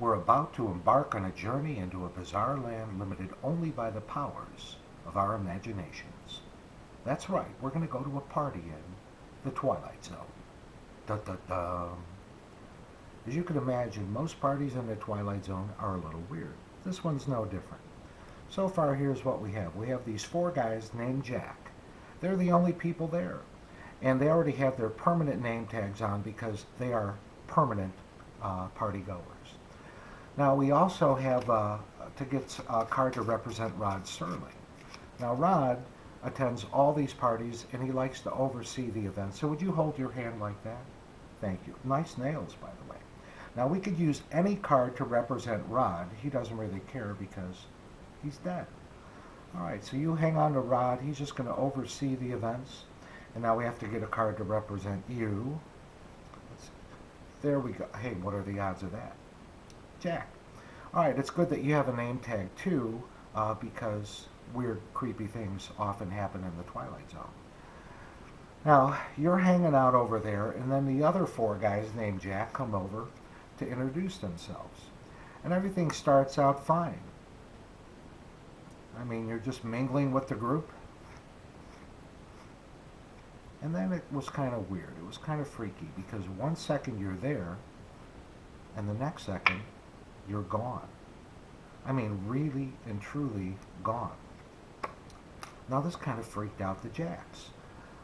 We're about to embark on a journey into a bizarre land limited only by the powers of our imaginations. That's right, we're going to go to a party in the Twilight Zone. Da da da. As you can imagine, most parties in the Twilight Zone are a little weird. This one's no different. So far, here's what we have. We have these four guys named Jack. They're the only people there. And they already have their permanent name tags on because they are permanent party goers. Now, we also have to get a card to represent Rod Serling. Now, Rod attends all these parties and he likes to oversee the event. So, would you hold your hand like that? Thank you. Nice nails, by the way. Now, we could use any card to represent Rod. He doesn't really care because he's dead. All right, so you hang on to Rod. He's just going to oversee the events. And now we have to get a card to represent you. There we go. Hey, what are the odds of that? Jack. All right, it's good that you have a name tag too, because weird, creepy things often happen in the Twilight Zone. Now, you're hanging out over there, and then the other four guys named Jack come over to introduce themselves. And everything starts out fine. I mean, you're just mingling with the group. And then it was kind of weird. It was kind of freaky because 1 second you're there, and the next second you're gone. I mean, really and truly gone. Now this kind of freaked out the Jacks.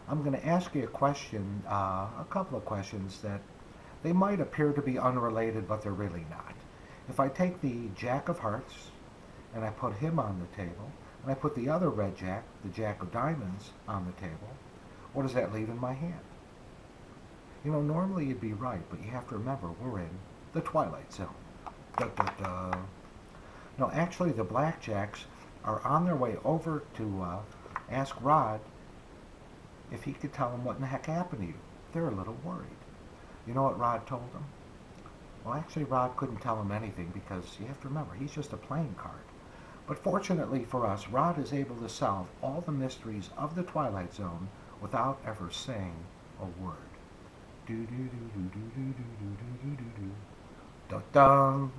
I'm going to ask you a question, a couple of questions that they might appear to be unrelated, but they're really not. If I take the Jack of Hearts and I put him on the table, and I put the other red Jack, the Jack of Diamonds, on the table, what does that leave in my hand? You know, normally you'd be right, but you have to remember we're in the Twilight Zone. Da, da, da. No, actually the Blackjacks are on their way over to ask Rod if he could tell them what in the heck happened to you. They're a little worried. You know what Rod told them? Well, actually Rod couldn't tell them anything because you have to remember, he's just a playing card. But fortunately for us, Rod is able to solve all the mysteries of the Twilight Zone without ever saying a word. Do do do do do do do do do do do. Dun dun.